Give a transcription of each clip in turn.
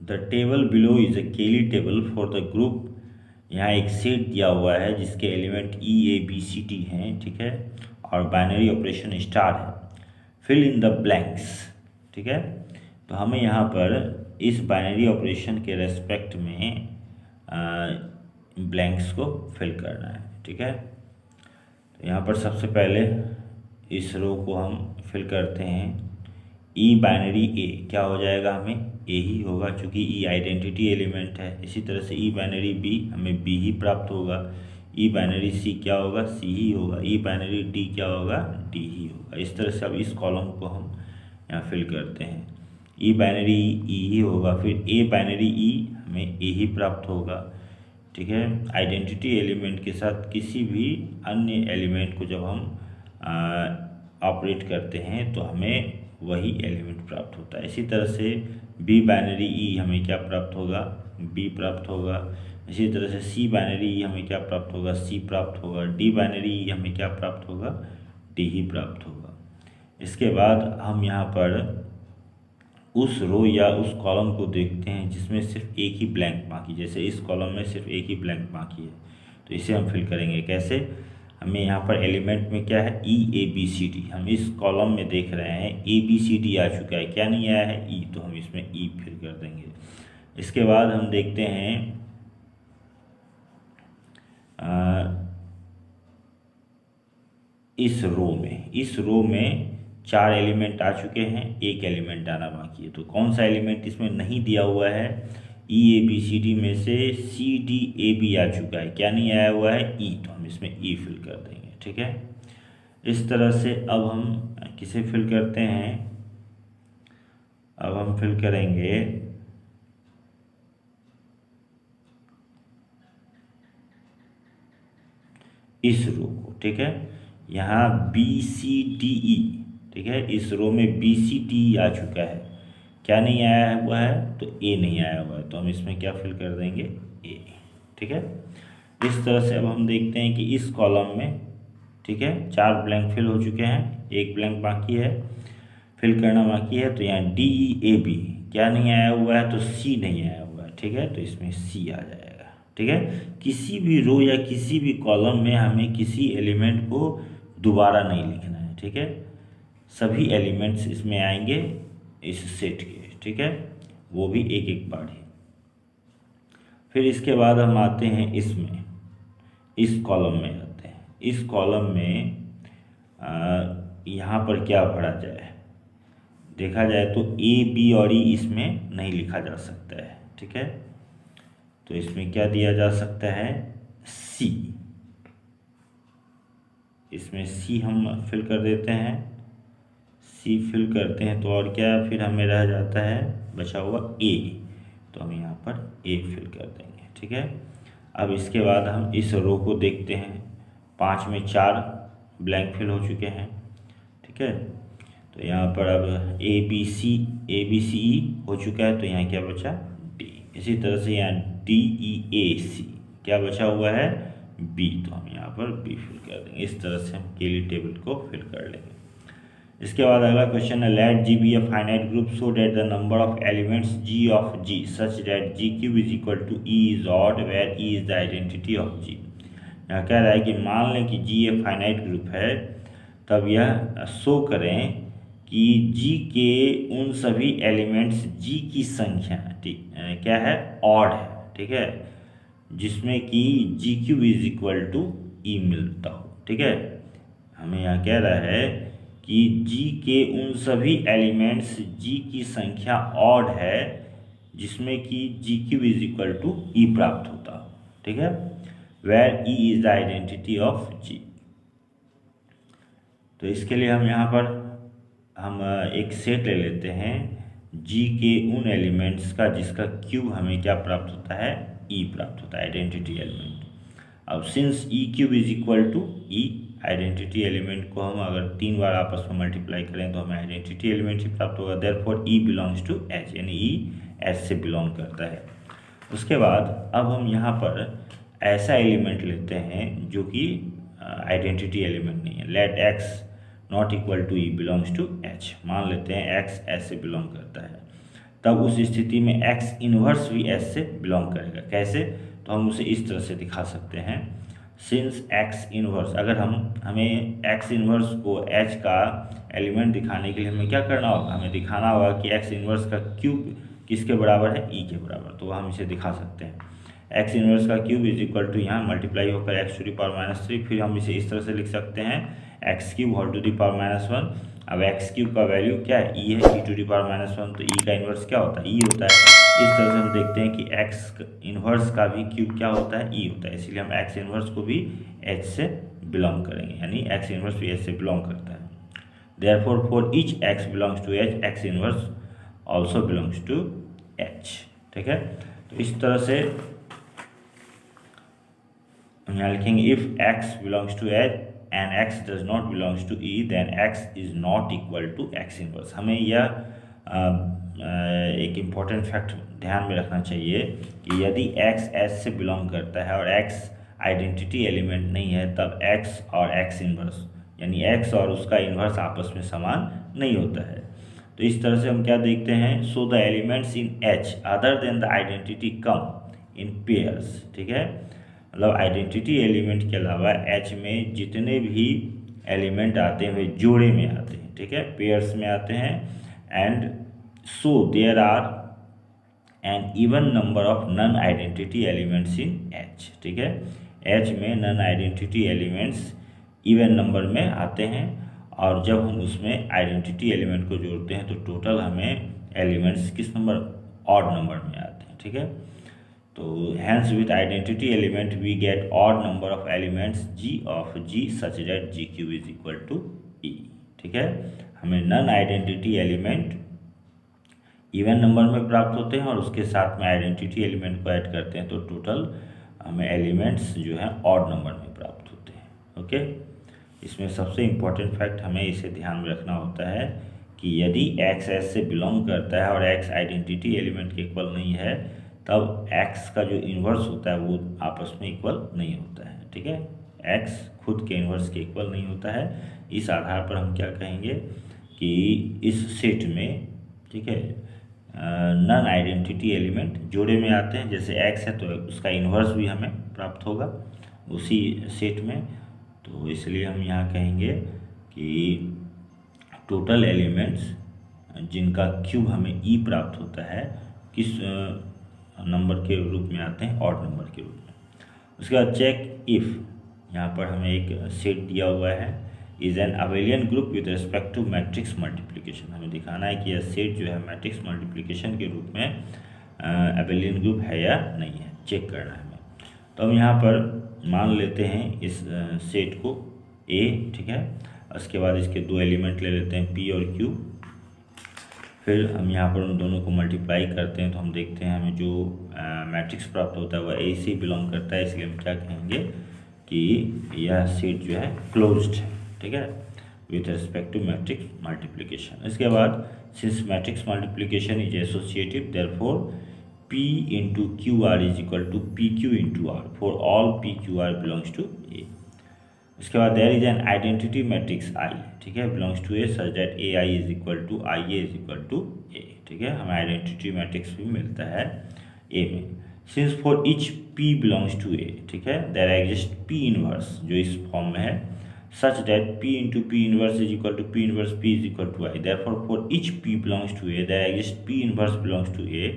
The table below is a केली table for the group. यहाँ एक सेट दिया हुआ है जिसके element E A B C T हैं, ठीक है, और बाइनरी ऑपरेशन स्टार है। फिल इन द ब्लैंक्स, ठीक है। तो हमें यहाँ पर इस बाइनरी ऑपरेशन के रेस्पेक्ट में ब्लैंक्स को फिल करना है, ठीक है। तो यहाँ पर सबसे पहले इस रो को हम फिल करते हैं। ई बाइनरी ए क्या हो जाएगा, हमें ए ही होगा क्योंकि ई आइडेंटिटी एलिमेंट है। इसी तरह से ई बाइनरी बी हमें बी ही प्राप्त होगा। ई बाइनरी सी क्या होगा, सी ही होगा। ई बाइनरी डी क्या होगा, डी ही होगा। इस तरह से अब इस कॉलम को हम यहाँ फिल करते हैं। ई बाइनरी ई ही होगा, फिर ए बाइनरी ई हमें ए ही प्राप्त होगा, ठीक है। आइडेंटिटी एलिमेंट के साथ किसी भी अन्य एलिमेंट को जब हम ऑपरेट करते हैं तो हमें वही एलिमेंट प्राप्त होता है। इसी तरह से बी बाइनरी ई हमें क्या प्राप्त होगा, बी प्राप्त होगा। इसी तरह से सी बाइनरी ई हमें क्या प्राप्त होगा, सी प्राप्त होगा। डी बाइनरी ई हमें क्या प्राप्त होगा, डी ही प्राप्त होगा। इसके बाद हम यहाँ पर उस रो या उस कॉलम को देखते हैं जिसमें सिर्फ एक ही ब्लैंक बाकी, जैसे इस कॉलम में सिर्फ एक ही ब्लैंक बाकी है, तो इसे हम फिल करेंगे कैसे। हमें यहाँ पर एलिमेंट में क्या है, ई ए बी सी डी। हम इस कॉलम में देख रहे हैं ए बी सी डी आ चुका है, क्या नहीं आया है, ई, तो हम इसमें ई फिल कर देंगे। इसके बाद हम देखते हैं इस रो में 4 एलिमेंट आ चुके हैं, एक एलिमेंट आना बाकी है। तो कौन सा एलिमेंट इसमें नहीं दिया हुआ है, ई ए बी सी डी में से सी डी ए बी आ चुका है, क्या नहीं आया हुआ है, ई, तो हम इसमें ई फिल कर देंगे, ठीक है। इस तरह से अब हम किसे फिल करते हैं, अब हम फिल करेंगे इस रो को, ठीक है। यहाँ बी सी डी ई, ठीक है, इस रो में बी सी डी आ चुका है, क्या नहीं आया हुआ है, तो ए नहीं आया हुआ है, तो हम इसमें क्या फिल कर देंगे, ए, ठीक है। इस तरह से अब हम देखते हैं कि इस कॉलम में, ठीक है, 4 ब्लैंक फिल हो चुके हैं, एक ब्लैंक बाकी है, फिल करना बाकी है। तो यहाँ डी ई ए बी क्या नहीं आया हुआ है, तो सी नहीं आया हुआ है, ठीक है, तो इसमें सी आ जाएगा, ठीक है। किसी भी रो या किसी भी कॉलम में हमें किसी एलिमेंट को दोबारा नहीं लिखना है, ठीक है। सभी एलिमेंट्स इसमें आएंगे इस सेट के, ठीक है, वो भी एक एक बार ही। फिर इसके बाद हम आते हैं इसमें, इस कॉलम में आते हैं। इस कॉलम में यहाँ पर क्या भरा जाए, देखा जाए तो ए बी और ई इसमें नहीं लिखा जा सकता है, ठीक है। तो इसमें क्या दिया जा सकता है, सी, इसमें सी हम फिल कर देते हैं। सी फिल करते हैं तो और क्या फिर हमें रह जाता है बचा हुआ ए, तो हम यहाँ पर ए फिल कर देंगे, ठीक है। अब इसके बाद हम इस रो को देखते हैं, 5 में 4 ब्लैंक फिल हो चुके हैं, ठीक है। तो यहाँ पर अब ए बी सी ई हो चुका है, तो यहाँ क्या बचा, डी। इसी तरह से यहाँ डी ई ए सी क्या बचा हुआ है, बी, तो हम यहाँ पर बी फिल कर देंगे। इस तरह से हम केली टेबल को फिल कर लेंगे। इसके बाद अगला क्वेश्चन है, let G be a finite group so that the number of elements G of G such that G cube is equal to E is odd where E is the identity of G. यहाँ कह रहा है कि मान लें कि जी a finite group है, तब यह शो करें कि जी के उन सभी एलिमेंट्स जी की संख्या, ठीक क्या है, ऑड है, ठीक है, जिसमें कि G cube is equal to ई मिलता हो, ठीक है। हमें यहाँ कह रहा है कि जी के उन सभी एलिमेंट्स जी की संख्या ऑड है जिसमें कि G cube is equal to E प्राप्त होता हो, ठीक है, where E is the identity of G. तो इसके लिए हम यहाँ पर एक सेट ले लेते हैं जी के उन एलिमेंट्स का जिसका क्यूब हमें क्या प्राप्त होता है, ई प्राप्त होता है, आइडेंटिटी एलिमेंट। अब since E cube is equal to E, identity element को हम अगर 3 बार आपस में मल्टीप्लाई करें तो हमें आइडेंटिटी एलिमेंट ही प्राप्त होगा। Therefore E belongs to H, यानी ई एच से बिलोंग करता है। उसके बाद अब हम यहाँ पर ऐसा एलिमेंट लेते हैं जो कि आइडेंटिटी एलिमेंट नहीं है। Let X not equal to E belongs to H, मान लेते हैं एक्स एच से बिलोंग करता है। तब उस स्थिति में एक्स इन्वर्स भी एच से बिलोंग करेगा। कैसे? तो हम उसे इस तरह से दिखा सकते हैं, सिंस एक्स इन्वर्स, अगर हमें एक्स इन्वर्स को एच का एलिमेंट दिखाने के लिए हमें क्या करना होगा, हमें दिखाना होगा कि एक्स इन्वर्स का क्यूब किसके बराबर है, ई के बराबर। तो हम इसे दिखा सकते हैं, एक्स इन्वर्स का क्यूब इज इक्वल टू यहाँ मल्टीप्लाई होकर एक्स टू द पावर -3, फिर हम इसे इस तरह से लिख सकते हैं X cube whole to the power -1। अब एक्स क्यूब का वैल्यू क्या है, ई है, ई टू द पावर -1, तो ई का इन्वर्स क्या होता है, ई होता है। इस तरह से हम देखते हैं कि एक्स इन्वर्स का भी क्यूब क्या होता है, ई होता है, इसलिए हम एक्स इन्वर्स को भी एच से बिलोंग करेंगे, यानी एक्स इन्वर्स भी एच से बिलोंग करता है। Therefore for each X belongs to H, X inverse also belongs to H. ठीक है, तो इस तरह से हम यहाँ लिखेंगे if x belongs to H and x does not belongs to E then x is not equal to x inverse. हमें यह एक इम्पॉर्टेंट फैक्ट ध्यान में रखना चाहिए कि यदि x h से बिलोंग करता है और x आइडेंटिटी एलिमेंट नहीं है, तब x और x इनवर्स यानी x और उसका इन्वर्स आपस में समान नहीं होता है। तो इस तरह से हम क्या देखते हैं, so the elements in h other than the identity come in pairs. ठीक है, मतलब आइडेंटिटी एलिमेंट के अलावा एच में जितने भी एलिमेंट आते हैं वे जोड़े में आते हैं। ठीक है, पेयर्स में आते हैं। And so there are an even number of non identity elements in H. ठीक है, एच में non identity elements even number में आते हैं, और जब हम उसमें आइडेंटिटी एलिमेंट को जोड़ते हैं तो टोटल हमें एलिमेंट्स किस नंबर, ऑड नंबर में आते हैं। ठीक है, तो hence with identity element we get odd number of elements g of g such that g cube is equal to e। ठीक है, हमें non identity element even number में प्राप्त होते हैं और उसके साथ में आइडेंटिटी एलिमेंट को ऐड करते हैं तो टोटल हमें एलिमेंट्स जो हैं ऑड नंबर में प्राप्त होते हैं। ओके, इसमें सबसे इम्पोर्टेंट फैक्ट हमें इसे ध्यान में रखना होता है कि यदि x s से बिलोंग करता है और x आइडेंटिटी एलिमेंट के इक्वल नहीं है, तब x का जो इन्वर्स होता है वो आपस में इक्वल नहीं होता है। ठीक है, x खुद के इन्वर्स के इक्वल नहीं होता है। इस आधार पर हम क्या कहेंगे कि इस सेट में, ठीक है, नॉन आइडेंटिटी एलिमेंट जोड़े में आते हैं। जैसे x है तो उसका इन्वर्स भी हमें प्राप्त होगा उसी सेट में, तो इसलिए हम यहाँ कहेंगे कि टोटल एलिमेंट्स जिनका क्यूब हमें ई प्राप्त होता है किस नंबर के रूप में आते हैं, ऑड नंबर के रूप में। उसके बाद चेक इफ़, यहाँ पर हमें एक सेट दिया हुआ है, is an abelian group with respect to matrix multiplication. हमें दिखाना है कि यह सेट जो है मैट्रिक्स मल्टीप्लिकेशन के रूप में अबेलियन ग्रुप है या नहीं है, चेक करना है हमें। तो हम यहाँ पर मान लेते हैं इस सेट को ए। ठीक है, उसके बाद इसके दो एलिमेंट ले लेते हैं पी और क्यू, फिर हम यहाँ पर उन दोनों को मल्टीप्लाई करते हैं तो हम देखते हैं हमें जो मैट्रिक्स प्राप्त होता है वह ए से बिलोंग करता है, इसलिए हम क्या कहेंगे कि यह सेट जो है क्लोज्ड है। ठीक है, with respect to matrix multiplication. इसके बाद since matrix multiplication is associative therefore P into Q R is equal to P Q into R for all P Q R belongs to A. उसके बाद there is an identity matrix I, ठीक है, belongs to A such that A I is equal to I A is equal to A. ठीक है, हमें identity matrix भी मिलता है ए में। Since for each P belongs to A, ठीक है, देयर एग्जिस्ट पी इनवर्स जो इस फॉर्म में है such that p into p inverse is equal to p inverse p is equal to I. Therefore, for each p belongs to A, there exists p inverse belongs to A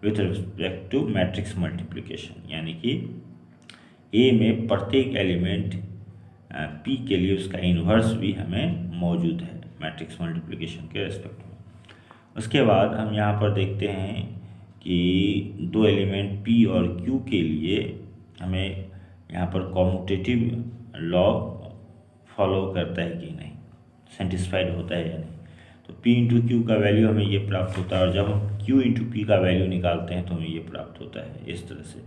with respect to matrix multiplication. यानी कि A में प्रत्येक element p के लिए उसका inverse भी हमें मौजूद है मैट्रिक्स मल्टीप्लिकेशन के रेस्पेक्ट में। उसके बाद हम यहाँ पर देखते हैं कि दो एलिमेंट p और q के लिए हमें यहाँ पर कॉम्यूटेटिव लॉ फॉलो करता है कि नहीं, सेटिस्फाइड होता है या नहीं। तो p इंटू क्यू का वैल्यू हमें ये प्राप्त होता है और जब हम q इंटू पी का वैल्यू निकालते हैं तो हमें ये प्राप्त होता है इस तरह से।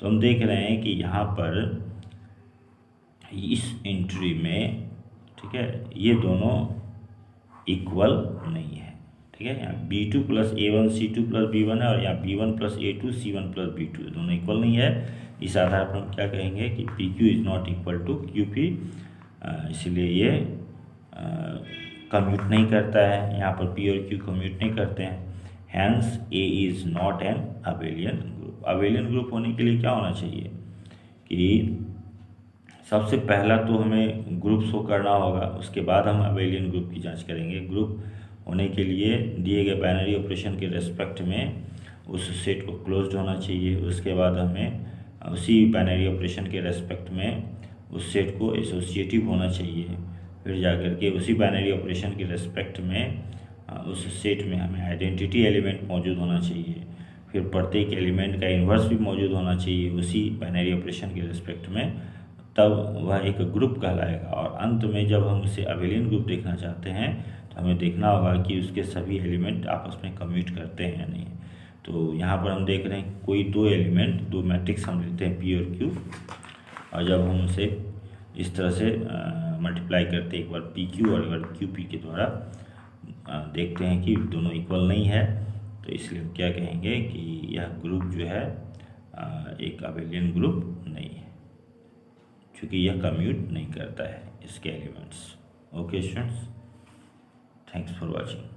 तो हम देख रहे हैं कि यहाँ पर इस एंट्री में, ठीक है, ये दोनों इक्वल नहीं है। ठीक है, यहाँ b2 plus a1 c2 plus b1 है और यहाँ b1 plus a2 c1 plus b2 दोनों इक्वल नहीं है। इस आधार पर हम क्या कहेंगे कि pq is not equal to qp, इसलिए ये कम्यूट नहीं करता है। यहाँ पर p और q कम्यूट नहीं करते हैं। Hence A is not an abelian group. Abelian group होने के लिए क्या होना चाहिए कि सबसे पहला तो हमें ग्रुप शो करना होगा, उसके बाद हम अबेलियन ग्रुप की जांच करेंगे। ग्रुप होने के लिए दिए गए बाइनरी ऑपरेशन के रेस्पेक्ट में उस सेट को क्लोज्ड होना चाहिए। उसके बाद हमें उसी बाइनरी ऑपरेशन के रेस्पेक्ट में उस सेट को एसोसिएटिव होना चाहिए। फिर जाकर के उसी बाइनरी ऑपरेशन के रेस्पेक्ट में उस सेट में हमें आइडेंटिटी एलिमेंट मौजूद होना चाहिए। फिर प्रत्येक एलिमेंट का इन्वर्स भी मौजूद होना चाहिए उसी बाइनरी ऑपरेशन के रेस्पेक्ट में, तब वह एक ग्रुप कहलाएगा। और अंत में जब हम उसे अबेलियन ग्रुप देखना चाहते हैं तो हमें देखना होगा कि उसके सभी एलिमेंट आपस में कम्यूट करते हैं या नहीं। तो यहाँ पर हम देख रहे हैं कोई दो एलिमेंट, दो मैट्रिक्स हम लेते हैं P और Q, और जब हम उसे इस तरह से मल्टीप्लाई करते हैं, एक बार PQ और एक बार QP के द्वारा, देखते हैं कि दोनों इक्वल नहीं है, तो इसलिए हम क्या कहेंगे कि यह ग्रुप जो है एक अबेलियन ग्रुप नहीं है, क्योंकि यह कम्यूट नहीं करता है इसके elements. Okay students, thanks for watching.